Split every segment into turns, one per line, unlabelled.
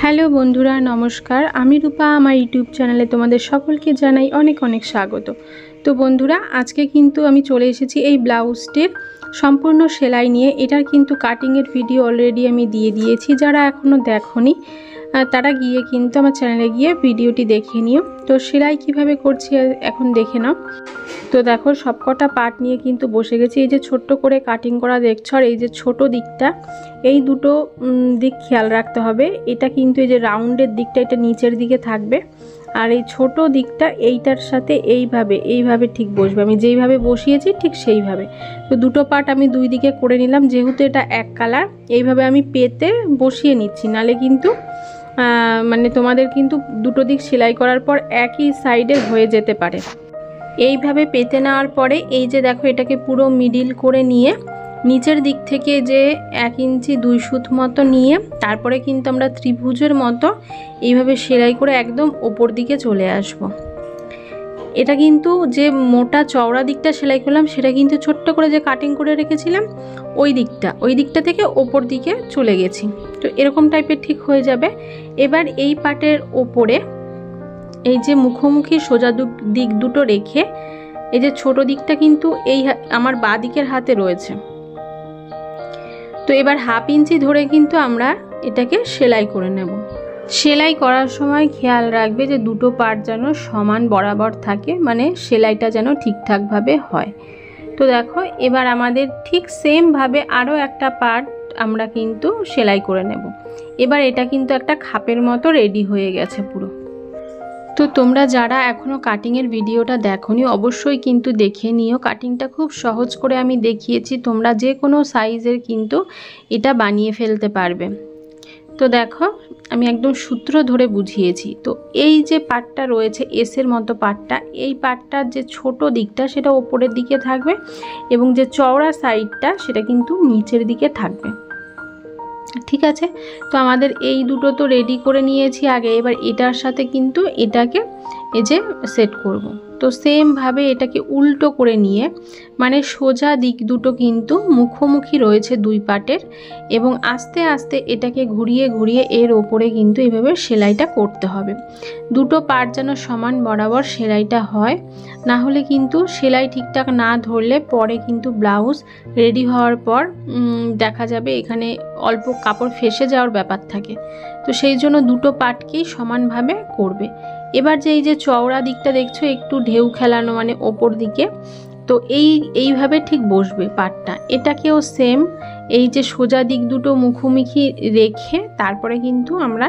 Hello বন্ধুরা, নমস্কার। আমি রূপা। আমার ইউটিউব চ্যানেলে তোমাদের সকলকে জানাই অনেক অনেক স্বাগত। তো বন্ধুরা, আজকে কিন্তু আমি চলে এসেছি এই ব্লাউজটির সম্পূর্ণ সেলাই নিয়ে। এটার কিন্তু কাটিংয়ের ভিডিও অলরেডি আমি দিয়ে দিয়েছি। যারা এখনও দেখোনি তারা গিয়ে কিন্তু আমার চ্যানেলে গিয়ে ভিডিওটি দেখে নিও। তো সেলাই কিভাবে করছি এখন দেখে নাও। তো দেখো, সবকটা পার্ট নিয়ে কিন্তু বসে গেছি। এই যে ছোট্ট করে কাটিং করা দেখছো, আর এই যে ছোট দিকটা, এই দুটো দিক খেয়াল রাখতে হবে। এটা কিন্তু এই যে রাউন্ডের দিকটা এটা নিচের দিকে থাকবে, আর এই ছোট দিকটা এইটার সাথে এইভাবে ঠিক বসবে। আমি যেইভাবে বসিয়েছি ঠিক সেইভাবে। তো দুটো পার্ট আমি দুই দিকে করে নিলাম। যেহেতু এটা এক কালার, এইভাবে আমি পেতে বসিয়ে নিচ্ছি, নালে কিন্তু মানে তোমাদের কিন্তু দুটো দিক সেলাই করার পর একই সাইডে হয়ে যেতে পারে। এইভাবে পেতে নেওয়ার পরে এই যে দেখো, এটাকে পুরো মিডিল করে নিয়ে নিচের দিক থেকে যে 1 ইঞ্চি 2 সুত মতো নিয়ে তারপরে কিন্তু আমরা ত্রিভুজের মতো এইভাবে সেলাই করে একদম ওপর দিকে চলে আসব। এটা কিন্তু যে মোটা চওড়া দিকটা সেলাই করলাম সেটা কিন্তু ছোট্ট করে যে কাটিং করে রেখেছিলাম ওই দিকটা থেকে ওপর দিকে চলে গেছি। তো এরকম টাইপের ঠিক হয়ে যাবে। এবার এই পার্টের ওপরে এই যে মুখোমুখি সোজা দিক দুটো রেখে এই যে ছোট দিকটা কিন্তু এই আমার বাঁ দিকের হাতে রয়েছে। তো এবার 1/2 ইঞ্চি ধরে কিন্তু আমরা এটাকে সেলাই করে নেব। সেলাই করার সময় খেয়াল রাখবে যে দুটো পার্ট যেন সমান বরাবর থাকে, মানে সেলাইটা যেন ঠিকঠাকভাবে হয়। তো দেখো, এবার আমাদের ঠিক সেমভাবে আরও একটা পার্ট আমরা কিন্তু সেলাই করে নেব। এবার এটা কিন্তু একটা খাপের মতো রেডি হয়ে গেছে পুরো। তো তোমরা যারা এখনও কাটিংয়ের ভিডিওটা দেখোনি অবশ্যই কিন্তু দেখে নিও। কাটিংটা খুব সহজ করে আমি দেখিয়েছি, তোমরা যে কোনো সাইজের কিন্তু এটা বানিয়ে ফেলতে পারবে। তো দেখো, আমি একদম সূত্র ধরে বুঝিয়েছি। তো এই যে পার্টটা রয়েছে এসের মতো পার্টটা, এই পার্টটার যে ছোট দিকটা সেটা ওপরের দিকে থাকবে এবং যে চওড়া সাইডটা সেটা কিন্তু নিচের দিকে থাকবে। ঠিক আছে, তো আমাদের এই দুটো তো রেডি করে নিয়েছি আগে। এবার এটার সাথে কিন্তু এটাকে এই যে সেট করব। তো সেমভাবে এটাকে উল্টো করে নিয়ে, মানে সোজা দিক দুটো কিন্তু মুখোমুখি রয়েছে দুই পাটের, এবং আস্তে আস্তে এটাকে ঘুরিয়ে ঘুরিয়ে এর ওপরে কিন্তু এইভাবে সেলাইটা করতে হবে। দুটো পাট যেন সমান বরাবর সেলাইটা হয়, না হলে কিন্তু সেলাই ঠিকঠাক না ধরলে পরে কিন্তু ব্লাউজ রেডি হওয়ার পর দেখা যাবে এখানে অল্প কাপড় ফেসে যাওয়ার ব্যাপার থাকে। তো সেই জন্য দুটো পাটকেই সমানভাবে করবে। এবার যে এই যে চওড়া দিকটা দেখছো একটু ঢেউ খেলানো, মানে ওপর দিকে, তো এইভাবে ঠিক বসবে পাটটা। এটাকেও সেম এই যে সোজা দিক দুটো মুখোমুখি রেখে তারপরে কিন্তু আমরা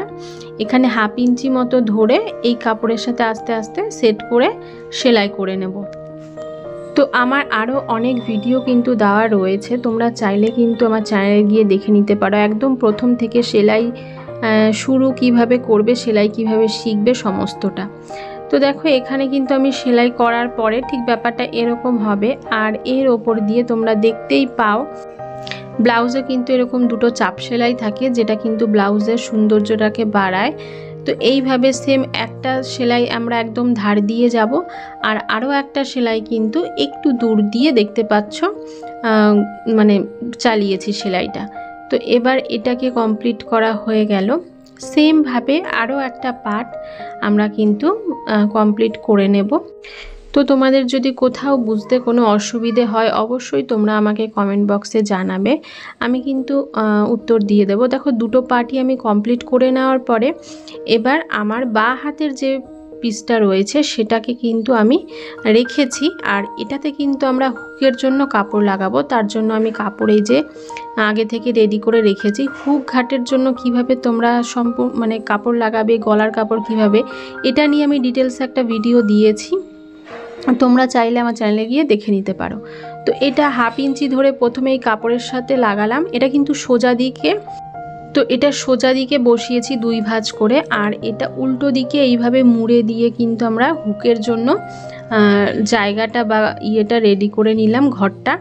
এখানে 1/2 ইঞ্চি মতো ধরে এই কাপড়ের সাথে আস্তে আস্তে সেট করে সেলাই করে নেব। তো আমার আরও অনেক ভিডিও কিন্তু দেওয়া রয়েছে, তোমরা চাইলে কিন্তু আমার চ্যানেলে গিয়ে দেখে নিতে পারো। একদম প্রথম থেকে সেলাই শুরু কিভাবে করবে, সেলাই কিভাবে শিখবে, সমস্তটা। তো দেখো, এখানে কিন্তু আমি সেলাই করার পরে ঠিক ব্যাপারটা এরকম হবে। আর এর ওপর দিয়ে তোমরা দেখতেই পাও ব্লাউজে কিন্তু এরকম দুটো চাপ সেলাই থাকে, যেটা কিন্তু ব্লাউজের সৌন্দর্যটাকে বাড়ায়। তো এইভাবে সেম একটা সেলাই আমরা একদম ধার দিয়ে যাব, আর আরও একটা সেলাই কিন্তু একটু দূর দিয়ে দেখতে পাচ্ছ মানে চালিয়েছি সেলাইটা। তো এবার এটাকে কমপ্লিট করা হয়ে গেল। সেমভাবে আরও একটা পার্ট আমরা কিন্তু কমপ্লিট করে নেব। তো তোমাদের যদি কোথাও বুঝতে কোনো অসুবিধে হয় অবশ্যই তোমরা আমাকে কমেন্ট বক্সে জানাবে, আমি কিন্তু উত্তর দিয়ে দেব। দেখো, দুটো পার্টই আমি কমপ্লিট করে নেওয়ার পরে এবার আমার বাঁ হাতের যে পিসটা রয়েছে সেটাকে কিন্তু আমি রেখেছি, আর এটাতে কিন্তু আমরা হুকের জন্য কাপড় লাগাবো। তার জন্য আমি কাপড় এই যে আগে থেকে রেডি করে রেখেছি। হুক ঘাটের জন্য কিভাবে তোমরা মানে কাপড় লাগাবে, গলার কাপড় কিভাবে, এটা নিয়ে আমি ডিটেলসে একটা ভিডিও দিয়েছি, তোমরা চাইলে আমার চ্যানেলে গিয়ে দেখে নিতে পারো। তো এটা 1/2 ইঞ্চি ধরে প্রথমে এই কাপড়ের সাথে লাগালাম। এটা কিন্তু সোজা দিকে, তো এটা সোজা দিকে বসিয়েছি 2 ভাঁজ করে, আর এটা উল্টো দিকে এইভাবে মুড়ে দিয়ে কিন্তু আমরা হুকের জন্য জায়গাটা বা ইয়েটা রেডি করে নিলাম, ঘরটা।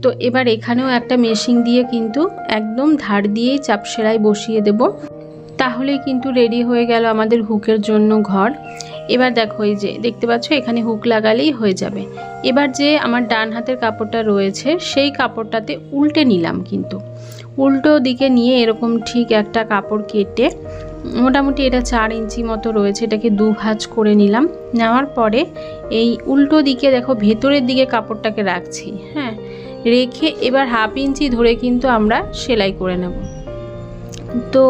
তো এবার এখানেও একটা মেশিন দিয়ে কিন্তু একদম ধার দিয়েই চাপ সেলাই বসিয়ে দেব, তাহলে কিন্তু রেডি হয়ে গেল আমাদের হুকের জন্য ঘর। এবার দেখো, এই যে দেখতে পাচ্ছ এখানে হুক লাগালেই হয়ে যাবে। এবার যে আমার ডান হাতের কাপড়টা রয়েছে সেই কাপড়টাতে উল্টে নিলাম, কিন্তু উল্টো দিকে নিয়ে এরকম ঠিক একটা কাপড় কেটে মোটামুটি এটা 4 ইঞ্চি মতো রয়েছে, এটাকে 2 ভাঁজ করে নিলাম। নেওয়ার পরে এই উল্টো দিকে দেখো ভেতরের দিকে কাপড়টাকে রাখছি, হ্যাঁ, রেখে এবার 1/2 ইঞ্চি ধরে কিন্তু আমরা সেলাই করে নেব। তো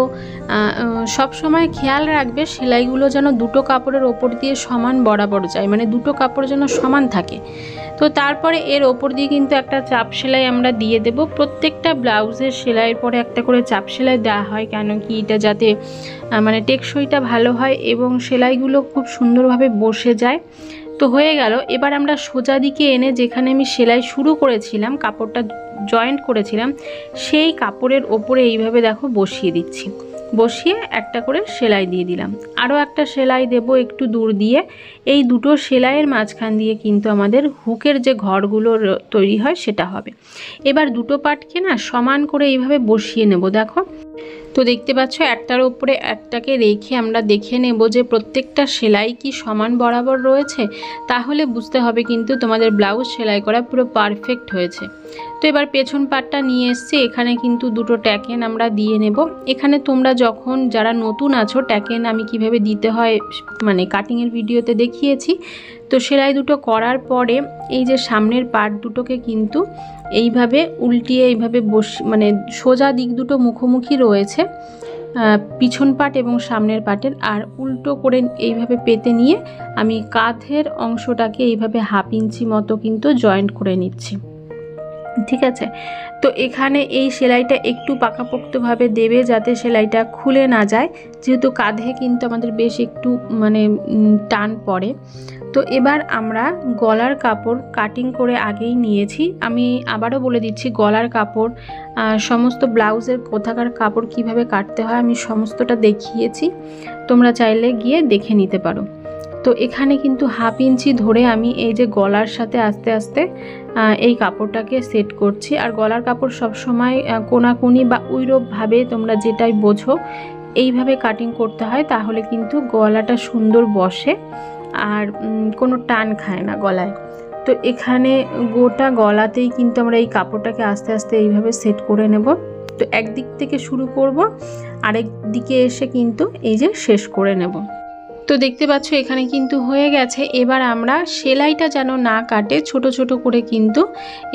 সব সময় খেয়াল রাখবে সেলাইগুলো যেন দুটো কাপড়ের ওপর দিয়ে সমান বরাবর যায়, মানে দুটো কাপড় যেন সমান থাকে। তো তারপরে এর ওপর দিয়ে কিন্তু একটা চাপ সেলাই আমরা দিয়ে দেব। প্রত্যেকটা ব্লাউজের সেলাইয়ের পরে একটা করে চাপ সেলাই দেওয়া হয়, কেন কি এটা যাতে মানে টেকসইটা ভালো হয় এবং সেলাইগুলো খুব সুন্দরভাবে বসে যায়। তো হয়ে গেল। এবার আমরা সোজা দিকে এনে যেখানে আমি সেলাই শুরু করেছিলাম, কাপড়টা জয়েন্ট করেছিলাম, সেই কাপড়ের ওপরে এইভাবে দেখো বসিয়ে দিচ্ছি। বসিয়ে একটা করে সেলাই দিয়ে দিলাম। আরও একটা সেলাই দেব একটু দূর দিয়ে। এই দুটো সেলাইয়ের মাঝখান দিয়ে কিন্তু আমাদের হুকের যে ঘরগুলো তৈরি হয় সেটা হবে। এবার দুটো পাটকে না সমান করে এইভাবে বসিয়ে নেব। দেখো তো দেখতে পাচ্ছ একটার উপরে একটাকে রেখে আমরা দেখে নেব যে প্রত্যেকটা সেলাই কি সমান বরাবর রয়েছে, তাহলে বুঝতে হবে কিন্তু তোমাদের ব্লাউজ সেলাই করা পুরো পারফেক্ট হয়েছে। তো এবার পেছন পাটটা নিয়ে এসছি, এখানে কিন্তু দুটো ট্যাকেন আমরা দিয়ে নেব। এখানে তোমরা যখন যারা নতুন আছো, ট্যাকেন আমি কিভাবে দিতে হয় মানে কাটিংয়ের ভিডিওতে দেখিয়েছি। তো সেলাই দুটো করার পরে এই যে সামনের পার্ট দুটোকে কিন্তু এইভাবে উল্টিয়ে এইভাবে মানে সোজা দিক দুটো মুখোমুখি রয়েছে, পিছন পাট এবং সামনের পাটের, আর উল্টো করে এইভাবে পেতে নিয়ে আমি কাঁধের অংশটাকে এইভাবে 1/2 ইঞ্চি মতো কিন্তু জয়েন্ট করে নিচ্ছি। ঠিক আছে, তো এখানে এই সেলাইটা একটু পাকাপোক্তভাবে দেবে যাতে সেলাইটা খুলে না যায়, যেহেতু কাঁধে কিন্তু আমাদের বেশ একটু মানে টান পড়ে। তো এবার আমরা গলার কাপড় কাটিং করে আগেই নিয়েছি। আমি আবারও বলে দিচ্ছি, গলার কাপড় সমস্ত ব্লাউজের কোথাকার কাপড় কিভাবে কাটতে হয় আমি সমস্তটা দেখিয়েছি, তোমরা চাইলে গিয়ে দেখে নিতে পারো। তো এখানে কিন্তু 1/2 ইঞ্চি ধরে আমি এই যে গলার সাথে আস্তে আস্তে এই কাপড়টাকে সেট করছি। আর গলার কাপড় সব সময় কোনাকুনি বা উইরোপভাবে তোমরা যেটাই বোঝো এইভাবে কাটিং করতে হয়, তাহলে কিন্তু গলাটা সুন্দর বসে আর কোনো টান খায় না গলায়। তো এখানে গোটা গলাতেই কিন্তু আমরা এই কাপড়টাকে আস্তে আস্তে এইভাবে সেট করে নেব। তো একদিক থেকে শুরু করব, আরেক দিকে এসে কিন্তু এই যে শেষ করে নেব। তো দেখতে পাচ্ছ এখানে কিন্তু হয়ে গেছে। এবার আমরা সেলাইটা যেন না কাটে ছোট ছোট করে কিন্তু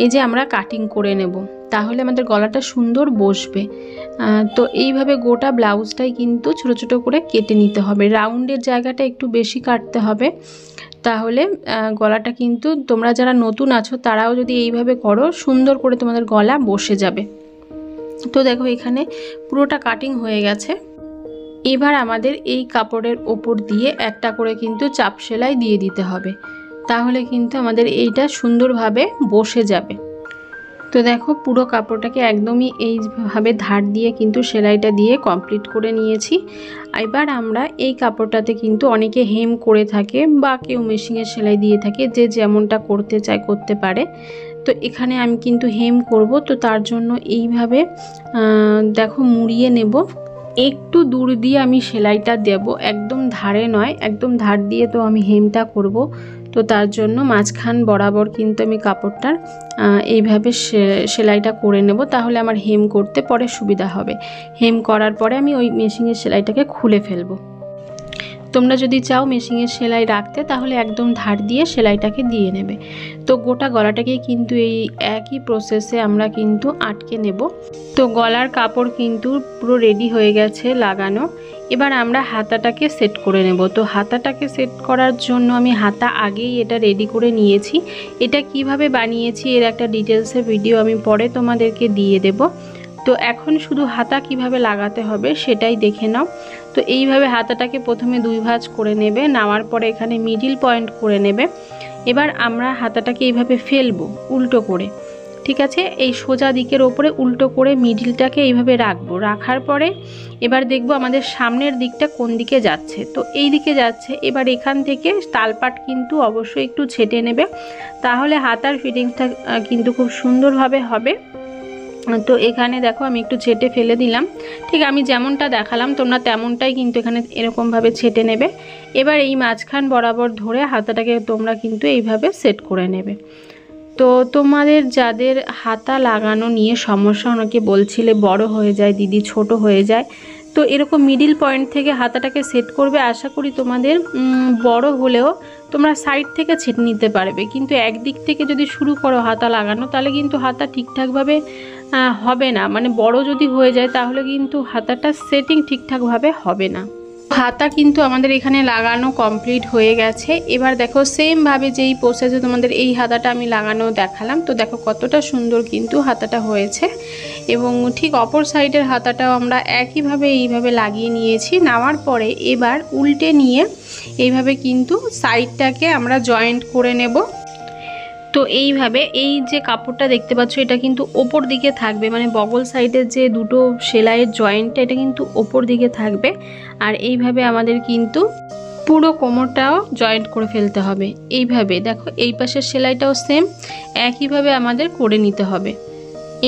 এই যে আমরা কাটিং করে নেব, তাহলে আমাদের গলাটা সুন্দর বসবে। তো এইভাবে গোটা ব্লাউজটাই কিন্তু ছোট ছোট করে কেটে নিতে হবে। রাউন্ডের জায়গাটা একটু বেশি কাটতে হবে, তাহলে গলাটা কিন্তু তোমরা যারা নতুন আছো তারাও যদি এইভাবে করো সুন্দর করে তোমাদের গলা বসে যাবে। তো দেখো এখানে পুরোটা কাটিং হয়ে গেছে। এবার আমাদের এই কাপড়ের ওপর দিয়ে একটা করে কিন্তু চাপ সেলাই দিয়ে দিতে হবে, তাহলে কিন্তু আমাদের এইটা সুন্দরভাবে বসে যাবে। তো দেখো পুরো কাপড়টাকে একদমই এইভাবে ধার দিয়ে কিন্তু সেলাইটা দিয়ে কমপ্লিট করে নিয়েছি। এবার আমরা এই কাপড়টাতে কিন্তু অনেকে হেম করে থাকে বা কেউ মেশিনের সেলাই দিয়ে থাকে, যে যেমনটা করতে চায় করতে পারে। তো এখানে আমি কিন্তু হেম করব, তো তার জন্য এইভাবে দেখো মুড়িয়ে নেব। একটু দূর দিয়ে আমি সেলাইটা দেব, একদম ধারে নয়, একদম ধার দিয়ে তো আমি হেমটা করব। তো তার জন্য মাঝখান বরাবর কিন্তু আমি কাপড়টার এইভাবে সেলাইটা করে নেব, তাহলে আমার হেম করতে পরে সুবিধা হবে। হেম করার পরে আমি ওই মেশিনের সেলাইটাকে খুলে ফেলবো। তোমরা যদি চাও মেশিনের সেলাই রাখতে তাহলে একদম ধার দিয়ে সেলাইটাকে দিয়ে নেবে। তো গোটা গলাটাকে কিন্তু এই একই প্রসেসে আমরা কিন্তু আটকে নেব। তো গলার কাপড় কিন্তু পুরো রেডি হয়ে গেছে লাগানো। এবার আমরা হাতাটাকে সেট করে নেব। তো হাতাটাকে সেট করার জন্য আমি হাতা আগেই এটা রেডি করে নিয়েছি। এটা কিভাবে বানিয়েছি এর একটা ডিটেলসের ভিডিও আমি পরে তোমাদেরকে দিয়ে দেব। তো এখন শুধু হাতা কিভাবে লাগাতে হবে সেটাই দেখে নাও। তো এইভাবে হাতাটাকে প্রথমে 2 ভাঁজ করে নেবে, নেওয়ার পরে এখানে মিডিল পয়েন্ট করে নেবে। এবার আমরা হাতাটাকে এইভাবে ফেলবো উল্টো করে, ঠিক আছে। এই সোজা দিকের ওপরে উল্টো করে মিডিলটাকে এইভাবে রাখবো। রাখার পরে এবার দেখবো আমাদের সামনের দিকটা কোন দিকে যাচ্ছে। তো এই দিকে যাচ্ছে। এবার এখান থেকে তালপাট কিন্তু অবশ্যই একটু ছেটে নেবে, তাহলে হাতার ফিটিংসটা কিন্তু খুব সুন্দরভাবে হবে। তো এখানে দেখো আমি একটু ছেটে ফেলে দিলাম। ঠিক আমি যেমনটা দেখালাম তোমরা তেমনটাই কিন্তু এখানে এরকমভাবে ছেটে নেবে। এবার এই মাঝখান বরাবর ধরে হাতাটাকে তোমরা কিন্তু এইভাবে সেট করে নেবে। তো তো তোমাদের যাদের হাতা লাগানো নিয়ে সমস্যা, অনেকে বলছিলে বড় হয়ে যায় দিদি, ছোট হয়ে যায়, তো এরকম মিডিল পয়েন্ট থেকে হাতাটাকে সেট করবে। আশা করি তোমাদের বড় হলেও তোমরা সাইড থেকে ছেটে নিতে পারবে, কিন্তু একদিক থেকে যদি শুরু করো হাতা লাগানো তাহলে কিন্তু হাতা ঠিকঠাকভাবে হবে না। মানে বড় যদি হয়ে যায় তাহলে কিন্তু হাতাটা সেটিং ঠিকঠাকভাবে হবে না। হাতা কিন্তু আমাদের এখানে লাগানো কমপ্লিট হয়ে গেছে। এবার দেখো সেমভাবে যেই প্রসেসে তোমাদের এই হাতাটা আমি লাগানো দেখালাম, তো দেখো কতটা সুন্দর কিন্তু হাতাটা হয়েছে। এবং ঠিক অপর সাইডের হাতাটাও আমরা একইভাবে এইভাবে লাগিয়ে নিয়েছি। নেওয়ার পরে এবার উল্টে নিয়ে এইভাবে কিন্তু সাইডটাকে আমরা জয়েন্ট করে নেব। তো এইভাবে এই যে কাপড়টা দেখতে পাচ্ছ এটা কিন্তু ওপর দিকে থাকবে, মানে বগল সাইডের যে দুটো সেলাইয়ের জয়েন্টটা এটা কিন্তু ওপর দিকে থাকবে। আর এইভাবে আমাদের কিন্তু পুরো কোমরটাও জয়েন্ট করে ফেলতে হবে। এইভাবে দেখো এই পাশের সেলাইটাও সেম একইভাবে আমাদের করে নিতে হবে।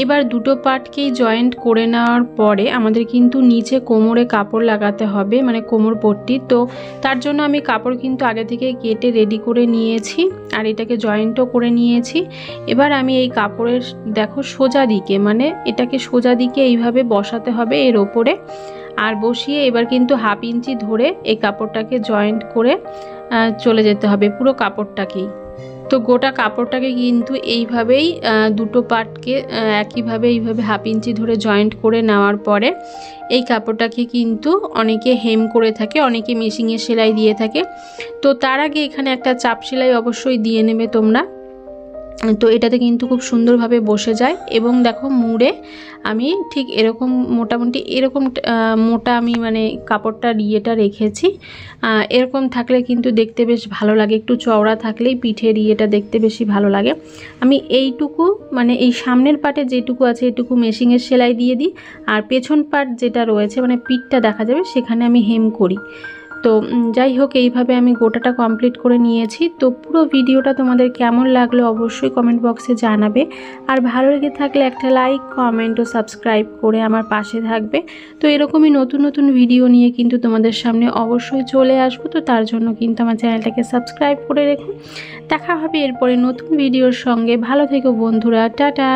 এবার দুটো পার্টকেই জয়েন্ট করে নেওয়ার পরে আমাদের কিন্তু নিচে কোমরে কাপড় লাগাতে হবে, মানে কোমর পট্টি। তো তার জন্য আমি কাপড় কিন্তু আগে থেকে কেটে রেডি করে নিয়েছি আর এটাকে জয়েন্টও করে নিয়েছি। এবার আমি এই কাপড়ের দেখো সোজা দিকে, মানে এটাকে সোজা দিকে এইভাবে বসাতে হবে এর ওপরে। আর বসিয়ে এবার কিন্তু 1/2 ইঞ্চি ধরে এই কাপড়টাকে জয়েন্ট করে চলে যেতে হবে পুরো কাপড়টাকেই। তো গোটা কাপড়টাকে কিন্তু এইভাবেই দুটো পার্টকে একইভাবে এইভাবে 1/2 ইঞ্চি ধরে জয়েন্ট করে নেওয়ার পরে এই কাপড়টাকে কিন্তু অনেকে হেম করে থাকে, অনেকে মেশিনে সেলাই দিয়ে থাকে। তো তার আগে এখানে একটা চাপ সেলাই অবশ্যই দিয়ে নেবে তোমরা। তো এটাতে কিন্তু খুব সুন্দরভাবে বসে যায়। এবং দেখো মুড়ে আমি ঠিক এরকম মোটামুটি এরকম মোটা আমি মানে কাপড়টার ইয়েটা রেখেছি। এরকম থাকলে কিন্তু দেখতে বেশ ভালো লাগে, একটু চওড়া থাকলেই পিঠের ইয়েটা দেখতে বেশি ভালো লাগে। আমি এইটুকু মানে এই সামনের পার্টে যেটুকু আছে এটুকু মেশিনের সেলাই দিয়ে দিই, আর পেছন পার্ট যেটা রয়েছে মানে পিঠটা দেখা যাবে সেখানে আমি হেম করি। তো যাই হোক এইভাবে আমি গোটাটা কমপ্লিট করে নিয়েছি। তো পুরো ভিডিওটা তোমাদের কেমন লাগলো অবশ্যই কমেন্ট বক্সে জানাবে। আর ভালো লেগে থাকলে একটা লাইক, কমেন্ট ও সাবস্ক্রাইব করে আমার পাশে থাকবে। তো এরকমই নতুন নতুন ভিডিও নিয়ে কিন্তু তোমাদের সামনে অবশ্যই চলে আসবো। তো তার জন্য কিন্তু আমার চ্যানেলটাকে সাবস্ক্রাইব করে রেখো। দেখা হবে এরপরে নতুন ভিডিওর সঙ্গে। ভালো থেকো বন্ধুরা, টাটা।